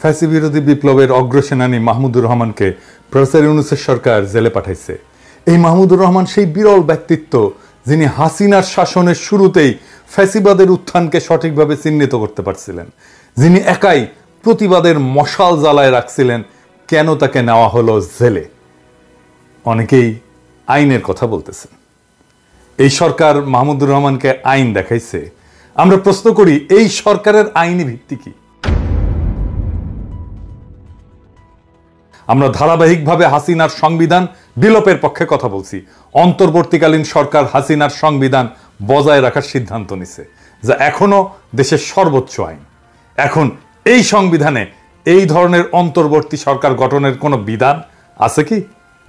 ফ্যাসি বিরোধী বিপ্লবের অগ্রসেনানী মাহমুদুর রহমানকে প্রফেসর ইউনূসের সরকার জেলে পাঠাইছে। এই মাহমুদুর রহমান সেই বিরল ব্যক্তিত্ব যিনি হাসিনার শাসনের শুরুতেই ফ্যাসিবাদের উত্থানকে সঠিকভাবে চিহ্নিত করতে পারছিলেন, যিনি একাই প্রতিবাদের মশাল জ্বালায় রাখছিলেন। কেন তাকে নেওয়া হলো জেলে? অনেকেই আইনের কথা বলতেছেন। এই সরকার মাহমুদুর রহমানকে আইন দেখাইছে। আমরা প্রশ্ন করি, এই সরকারের আইনি ভিত্তি কি? আমরা ধারাবাহিকভাবে হাসিনার সংবিধান বিলোপের পক্ষে কথা বলছি। অন্তর্বর্তীকালীন সরকার হাসিনার সংবিধান বজায় রাখার সিদ্ধান্ত নিছে, যা এখনো দেশের সর্বোচ্চ আইন। এখন এই সংবিধানে এই ধরনের অন্তর্বর্তী সরকার গঠনের কোনো বিধান আছে কি?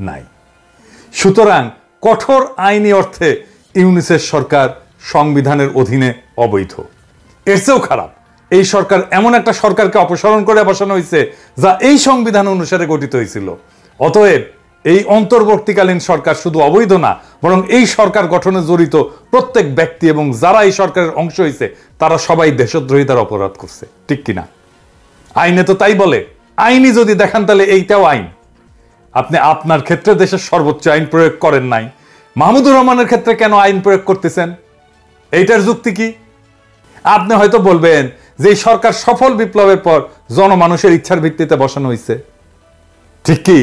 নাই। সুতরাং কঠোর আইনি অর্থে ইউনূসের সরকার সংবিধানের অধীনে অবৈধ। এর চেয়েও খারাপ, এই সরকার এমন একটা সরকারকে অপসারণ করে বসানো হয়েছে যা এই সংবিধান অনুসারে গঠিত হয়েছিল। অতএব এই অন্তর্বর্তীকালীন সরকার শুধু অবৈধ না, বরং এই সরকার গঠনে জড়িত প্রত্যেক ব্যক্তি এবং যারা এই সরকারের অংশ হয়েছে তারা সবাই দেশদ্রোহিতার অপরাধ করছে। ঠিক কিনা? আইনে তো তাই বলে। আইনি যদি দেখান তাহলে এইটাও আইন। আপনি আপনার ক্ষেত্রে দেশের সর্বোচ্চ আইন প্রয়োগ করেন নাই, মাহমুদুর রহমানের ক্ষেত্রে কেন আইন প্রয়োগ করতেছেন? এইটার যুক্তি কি? আপনি হয়তো বলবেন যে এই সরকার সফল বিপ্লবের পর জনমানুষের ইচ্ছার ভিত্তিতে বসানো হয়েছে। ঠিক কি?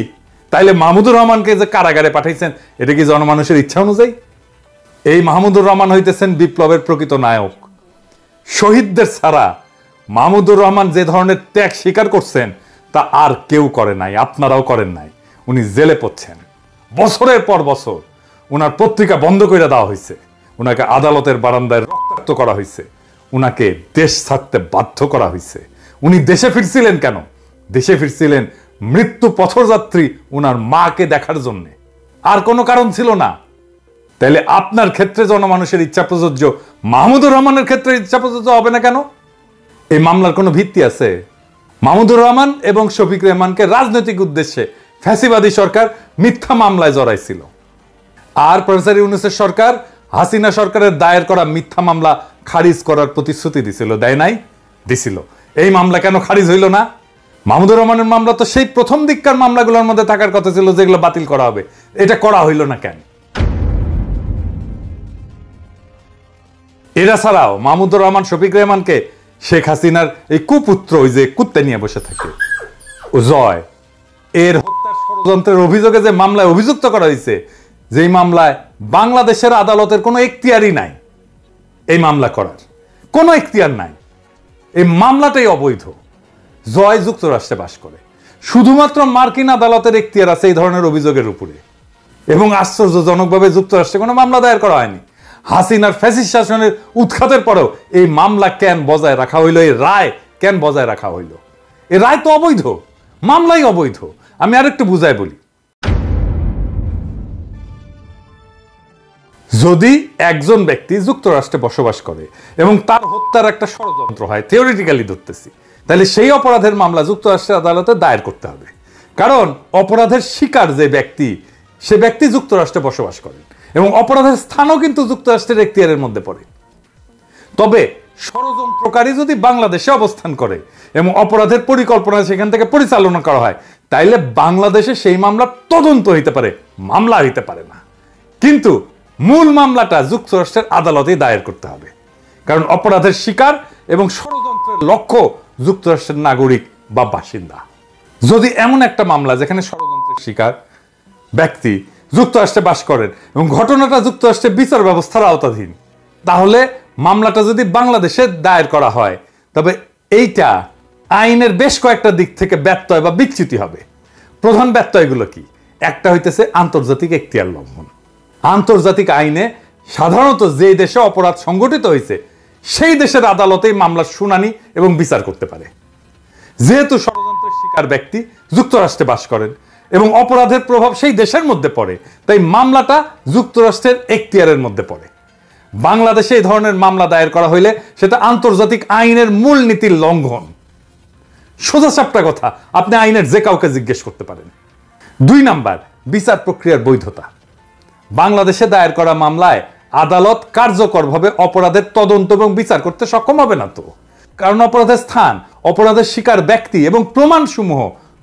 তাইলে মাহমুদুর রহমানকে যে কারাগারে পাঠাইছেন, এটা কি জনমানুষের ইচ্ছা অনুযায়ী? এই মাহমুদুর রহমান হইতেছেন বিপ্লবের প্রকৃত নায়ক। শহীদদের ছাড়া মাহমুদুর রহমান যে ধরনের ত্যাগ স্বীকার করছেন তা আর কেউ করে নাই, আপনারাও করেন নাই। উনি জেলে পড়ছেন, বছরের পর বছর উনার পত্রিকা বন্ধ করে দেওয়া হয়েছে, উনাকে আদালতের বারান্দায় রক্তাক্ত করা হয়েছে, উনাকে দেশ ছাড়তে বাধ্য করা হয়েছে। উনি দেশে ফিরছিলেন কেন? দেশে ফিরছিলেন মৃত্যু পথযাত্রী উনার মাকে দেখার জন্য, আর কোনো কারণ ছিল না। তাইলে আপনার ক্ষেত্রে জনমানুষের ইচ্ছা প্রযোজ্য, মাহমুদুর রহমানের ক্ষেত্রে ইচ্ছা প্রযোজ্য হবে না কেন? এই মামলার কোনো ভিত্তি আছে? মাহমুদুর রহমান এবং শফিক রেহমানকে রাজনৈতিক উদ্দেশ্যে ফ্যাসিবাদী সরকার মিথ্যা মামলায় জড়াইছিল, আর প্রফেসর ইউনূসের সরকার হাসিনা সরকারের দায়ের করা মিথ্যা মামলা খারিজ করার প্রতিশ্রুতি দিছিল। দেয় নাই? দিছিল। এই মামলা কেন খারিজ হইল না? মাহমুদুর রহমানের মামলা তো সেই প্রথম দিককার মামলাগুলোর মধ্যে থাকার কথা ছিল, যেগুলো বাতিল করা হবে। এটা করা হইল না কেন? এরা ছাড়াও মাহমুদুর রহমান শফিক রেহমানকে শেখ হাসিনার এই কুপুত্র, ওই যে কুত্তে নিয়ে বসে থাকে ও জয়, এর হত্যার ষড়যন্ত্রের অভিযোগে যে মামলায় অভিযুক্ত করা হয়েছে, যেই মামলায় বাংলাদেশের আদালতের কোনো এখতিয়ারই নাই, এই মামলা করার কোনো এখতিয়ার নাই, এই মামলাটাই অবৈধ। জয় যুক্তরাষ্ট্রে বাস করে, শুধুমাত্র মার্কিন আদালতের এখতিয়ার আছে এই ধরনের অভিযোগের উপরে, এবং আশ্চর্যজনকভাবে যুক্তরাষ্ট্রে কোনো মামলা দায়ের করা হয়নি। হাসিনার ফ্যাসিস্ট শাসনের উৎখাতের পরেও এই মামলা কেন বজায় রাখা হইল? এই রায় কেন বজায় রাখা হইল? এই রায় তো অবৈধ, মামলাই অবৈধ। আমি আরেকটু বুঝাই বলি। যদি একজন ব্যক্তি যুক্তরাষ্ট্রে বসবাস করে এবং তার হত্যার একটা ষড়যন্ত্র হয়, থিওরিটিক্যালি ধরতেছি, তাহলে সেই অপরাধের মামলা যুক্তরাষ্ট্রের আদালতে দায়ের করতে হবে। কারণ অপরাধের শিকার যে ব্যক্তি, সে ব্যক্তি যুক্তরাষ্ট্রে বসবাস করেন এবং অপরাধের স্থানও কিন্তু যুক্তরাষ্ট্রের এখতিয়ারের মধ্যে পড়ে। তবে ষড়যন্ত্রকারী যদি বাংলাদেশে অবস্থান করে এবং অপরাধের পরিকল্পনা সেখান থেকে পরিচালনা করা হয়, তাইলে বাংলাদেশে সেই মামলা তদন্ত হইতে পারে, মামলা হইতে পারে না। কিন্তু মূল মামলাটা যুক্তরাষ্ট্রের আদালতেই দায়ের করতে হবে, কারণ অপরাধের শিকার এবং ষড়যন্ত্রের লক্ষ্য যুক্তরাষ্ট্রের নাগরিক বা বাসিন্দা। যদি এমন একটা মামলা যেখানে ষড়যন্ত্রের শিকার ব্যক্তি যুক্তরাষ্ট্রে বাস করেন এবং ঘটনাটা যুক্তরাষ্ট্রের বিচার ব্যবস্থার আওতাধীন, তাহলে মামলাটা যদি বাংলাদেশে দায়ের করা হয়, তবে এইটা আইনের বেশ কয়েকটা দিক থেকে ব্যত্যয় বা বিচ্যুতি হবে। প্রধান ব্যত্যয়গুলো কি? একটা হইতেছে আন্তর্জাতিক এখতিয়ার লঙ্ঘন। আন্তর্জাতিক আইনে সাধারণত যে দেশে অপরাধ সংঘটিত হয়েছে সেই দেশের আদালতেই মামলার শুনানি এবং বিচার করতে পারে। যেহেতু ষড়যন্ত্রের শিকার ব্যক্তি যুক্তরাষ্ট্রে বাস করেন এবং অপরাধের প্রভাব সেই দেশের মধ্যে পড়ে, তাই মামলাটা যুক্তরাষ্ট্রের এখতিয়ারের মধ্যে পড়ে। বাংলাদেশে এই ধরনের মামলা দায়ের করা হইলে সেটা আন্তর্জাতিক আইনের মূল নীতির লঙ্ঘন। সোজা সাপটা কথা, আপনি আইনের যে কাউকে জিজ্ঞেস করতে পারেন। 2 নাম্বার, বিচার প্রক্রিয়ার বৈধতা। বাংলাদেশে দায়ের করা মামলায় আদালত কার্যকরভাবে অপরাধের তদন্ত এবং বিচার করতে সক্ষম হবে না তো, কারণ অপরাধের স্থান অপরাধের শিকার ব্যক্তি এবং প্রমাণসমূহ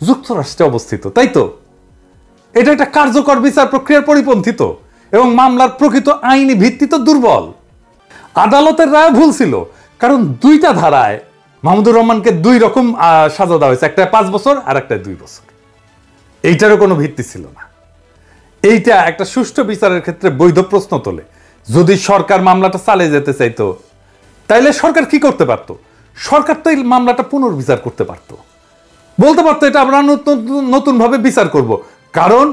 যুক্তরাষ্ট্রে অবস্থিত, তাই তো? এটা একটা কার্যকর বিচার প্রক্রিয়ার পরিপন্থী তো, এবং মামলার প্রকৃত আইনি ভিত্তি তো দুর্বল। আদালতের রায় ভুল ছিল, কারণ দুইটা ধারায় মাহমুদুর রহমানকে দুই রকম সাজা দেওয়া হয়েছে, একটা 5 বছর আর একটা 2 বছর। এইটারও কোনো ভিত্তি ছিল না। এইটা একটা সুষ্ঠু বিচারের ক্ষেত্রে বৈধ প্রশ্ন তোলে। যদি সরকার মামলাটা চালিয়ে যেতে চাইতো, তাইলে সরকার কি করতে পারত? সরকার তো এই মামলাটা পুনর্বিচার করতে পারত, বলতে পারতো এটা আমরা নতুন ভাবে বিচার করব। কারণ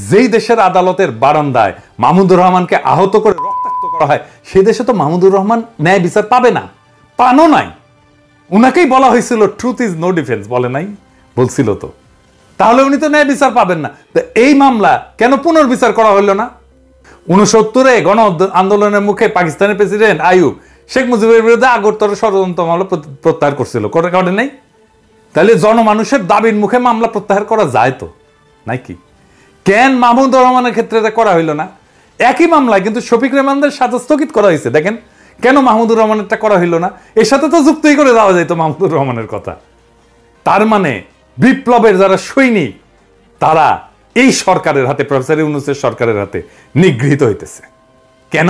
যেই দেশের আদালতের বারান্দায় মাহমুদুর রহমানকে আহত করে রক্তাক্ত করা হয়, সেই দেশে তো মাহমুদুর রহমান ন্যায় বিচার পাবে না, পানো নাই। উনাকেই বলা হয়েছিল ট্রুথ ইজ নো ডিফেন্স, বলে নাই? বলছিল তো। তাহলে উনি তো ন্যায় বিচার পাবেন না। তো এই মামলা কেন পুনর্বিচার করা হলো না? 69-এ গণ আন্দোলনের মুখে পাকিস্তানের প্রেসিডেন্ট আইয়ুব শেখ মুজিবের বিরুদ্ধে আগরতলা ষড়যন্ত্র মামলা প্রত্যাহার করছিল, করে নাই? তাহলে জনমানুষের দাবির মুখে মামলা প্রত্যাহার করা যায় তো নাকি? কেন মাহমুদুর রহমানের ক্ষেত্রে করা হইল না? একই মামলায় কিন্তু শফিক রেহমানদের সাজা স্থগিত করা হয়েছে। দেখেন কেন মাহমুদুর রহমানেরটা করা হইল না? এর সাথে তো যুক্তই করে দেওয়া যাইতো মাহমুদুর রহমানের কথা। তার মানে বিপ্লবের যারা সৈনিক, তারা এই সরকারের হাতে, প্রফেসর ইউনূসের সরকারের হাতে নিগৃহীত হইতেছে। কেন?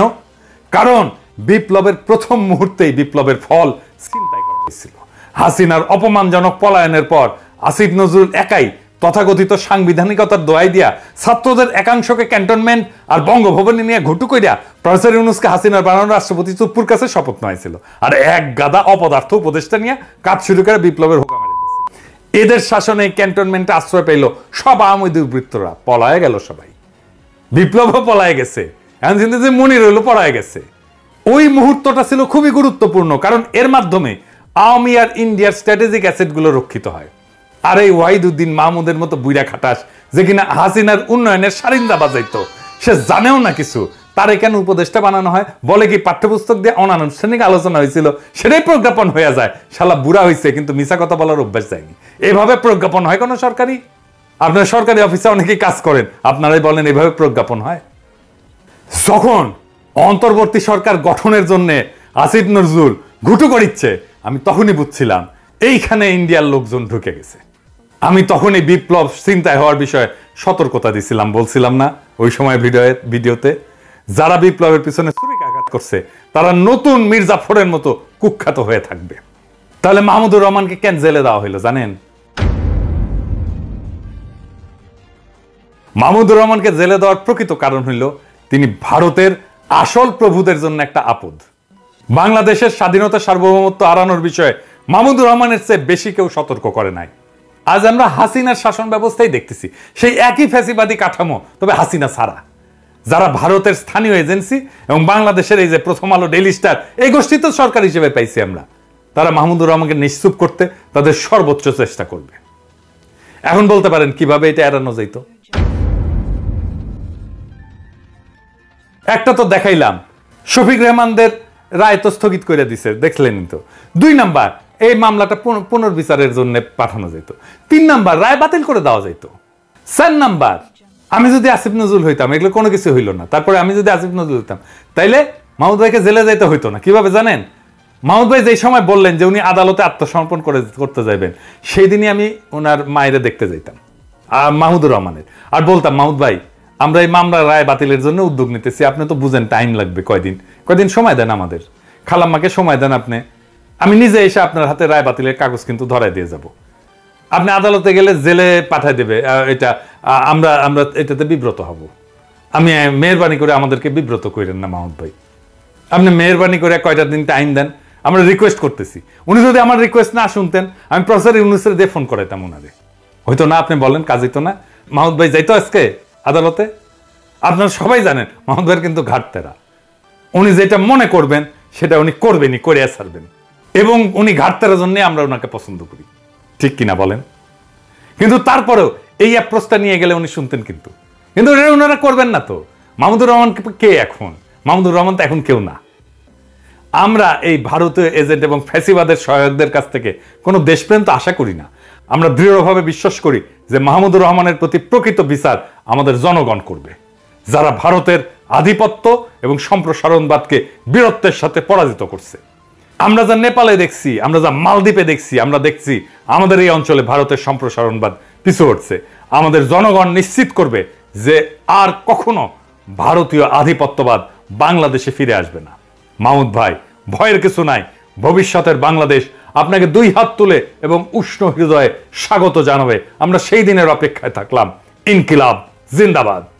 কারণ বিপ্লবের প্রথম মুহূর্তেই বিপ্লবের ফল ছিনতাই করা হয়েছিল। হাসিনার অপমানজনক পলায়নের পর আসিফ নজরুল একাই তথাকথিত সাংবিধানিকতার দোয়াই দিয়া ছাত্রদের একাংশকে ক্যান্টনমেন্ট আর বঙ্গভবনে নিয়ে ঘুটু কইরা প্রফেসর ইউনূসকে হাসিনার বানানো রাষ্ট্রপতি চুপ্পুর কাছে শপথ নেওয়াইছিল। আর এক গাদা অপদার্থ উপদেষ্টা নিয়ে কাজ শুরু করে বিপ্লবের হোকা মারি দিয়েছে। এদের শাসনে ক্যান্টনমেন্টে আশ্রয় পেল সব আওয়ামী দুর্বৃত্তরা, পলায় গেল সবাই। বিপ্লবও পলায় গেছে, এখন কিন্তু যে মনির হইল পলায় গেছে। ওই মুহূর্তটা ছিল খুবই গুরুত্বপূর্ণ, কারণ এর মাধ্যমে আওয়ামী আর ইন্ডিয়ার স্ট্র্যাটেজিক অ্যাসেটগুলো রক্ষিত হয়। আর এই ওয়াহিদুদ্দিন মাহমুদের মতো বুইরা খাটাস, যে কিনা হাসিনার উন্নয়নের সারিন্দা বাজাইতো, সে জানেও না কিছু, তারে কেন উপদেষ্টা বানানো হয়? বলে কি পাঠ্যপুস্তক দিয়ে অনানুষ্ঠানিক আলোচনা হয়েছিল, সেটাই প্রজ্ঞাপন হয়ে যায়। শালা বুড়া হয়েছে কিন্তু মিছা কথা বলার অভ্যাস যায়নি। এভাবে প্রজ্ঞাপন হয় কোনো সরকারি? আপনার সরকারি অফিসে অনেকেই কাজ করেন, আপনারাই বলেন এভাবে প্রজ্ঞাপন হয়? যখন অন্তর্বর্তী সরকার গঠনের জন্য আসিফ নজরুল ঘুটু করিচ্ছে, আমি তখনই বুঝছিলাম এইখানে ইন্ডিয়ার লোকজন ঢুকে গেছে। আমি তখনই বিপ্লব চিন্তায় হওয়ার বিষয়ে সতর্কতা দিছিলাম, বলছিলাম না ওই সময় ভিডিওতে? যারা বিপ্লবের পিছনে ছুরিকাঘাত করছে তারা নতুন মির্জাফরের মতো কুখ্যাত হয়ে থাকবে। তাহলে মাহমুদুর রহমানকে কেন জেলে দেওয়া হইলো জানেন? মাহমুদুর রহমানকে জেলে দেওয়ার প্রকৃত কারণ হইল তিনি ভারতের আসল প্রভুদের জন্য একটা আপদ। বাংলাদেশের স্বাধীনতা সার্বভৌমত্ব হারানোর বিষয়ে মাহমুদুর রহমানের চেয়ে বেশি কেউ সতর্ক করে নাই। আজ আমরা হাসিনার শাসন ব্যবস্থাই দেখতেছি, সেই একই ফ্যাসিবাদী কাঠামো, তবে হাসিনা ছাড়া। যারা ভারতের স্থানীয় এজেন্সি এবং বাংলাদেশের এই যে প্রথম আলো, ডেইলি স্টার, এই গোষ্ঠী তো সরকার হিসেবে পাইছি আমরা, তারা মাহমুদুর রহমানকে নিশ্চুপ করতে তাদের সর্বোচ্চ চেষ্টা করবে। এখন বলতে পারেন কিভাবে এটা এড়ানো যেত? একটা তো দেখাইলাম, শফিক রেহমানদের রায় তো স্থগিত করে দিছে, দেখলেন তো। 2 নাম্বার, এই মামলাটা পুনর্বিচারের জন্য পাঠানো যেত। 3 নাম্বার, রায় বাতিল করে দেওয়া যেত। 4 নাম্বার, আমি যদি আসিফ নজরুল হইতাম, এগুলো কোনো কিছু হইল না, তারপরে আমি যদি আসিফ নজরুল হইতাম, তাইলে মাহমুদ ভাইকে জেলে যাইতে হইতো না। কিভাবে জানেন? মাহমুদ ভাই যেই সময় বললেন যে উনি আদালতে আত্মসমর্পণ করতে যাইবেন, সেই দিনই আমি ওনার মায়েরে দেখতে যাইতাম, মাহমুদুর রহমানের, আর বলতাম, মাহমুদ ভাই আমরা এই মামলার রায় বাতিলের জন্য উদ্যোগ নিতেছি, আপনি তো বুঝেন টাইম লাগবে, কয়দিন সময় দেন আমাদের, খালাম্মাকে সময় দেন আপনি, আমি নিজে এসে আপনার হাতে রায় বাতিলের কাগজ কিন্তু ধরাই দিয়ে যাব। আপনি আদালতে গেলে জেলে পাঠাই দেবে, এটা আমরা এটাতে বিব্রত হব। আমি মেহরবানি করে আমাদেরকে বিব্রত করেন না মাহমুদ ভাই, আপনি মেহরবানি করে কয়টা দিন টাইম দেন, আমরা রিকোয়েস্ট করতেছি। উনি যদি আমার রিকোয়েস্ট না শুনতেন, আমি প্রফেসর ইউনূসের দিয়ে ফোন করাইতাম ওনারে, হয়তো না। আপনি বলেন কাজ হইতো না? মাহমুদ ভাই যাইতো আজকে আদালতে? আপনারা সবাই জানেন মাহমুদ ভাইয়ের কিন্তু ঘাটতেরা, উনি যেটা মনে করবেন সেটা উনি করবেনই, করে ছাড়বেন, এবং উনি ঘাটতেরার জন্য আমরা ওনাকে পছন্দ করি, ঠিক কিনা বলেন? কিন্তু তারপরেও এই অ্যাপ্রোচটা নিয়ে গেলে উনি শুনতেন, কিন্তু ওনারা করবেন না তো। মাহমুদুর রহমান কে এখন? মাহমুদুর রহমান তো এখন কেউ না। আমরা এই ভারতীয় এজেন্ট এবং ফ্যাসিবাদের সহায়কদের কাছ থেকে কোনো দেশপ্রেম তো আশা করি না। আমরা দৃঢ়ভাবে বিশ্বাস করি যে মাহমুদুর রহমানের প্রতি প্রকৃত বিচার আমাদের জনগণ করবে, যারা ভারতের আধিপত্য এবং সম্প্রসারণবাদকে বীরত্বের সাথে পরাজিত করছে। আমরা যা নেপালে দেখছি, আমরা যা মালদ্বীপে দেখছি, আমরা দেখছি আমাদের এই অঞ্চলে ভারতের সম্প্রসারণবাদ পিছু হটছে। আমাদের জনগণ নিশ্চিত করবে যে আর কখনো ভারতীয় আধিপত্যবাদ বাংলাদেশে ফিরে আসবে না। মাহমুদ ভাই, ভয়ের কিছু নাই। ভবিষ্যতের বাংলাদেশ আপনাকে দুই হাত তুলে এবং উষ্ণ হৃদয়ে স্বাগত জানাবে। আমরা সেই দিনের অপেক্ষায় থাকলাম। ইনকিলাব জিন্দাবাদ।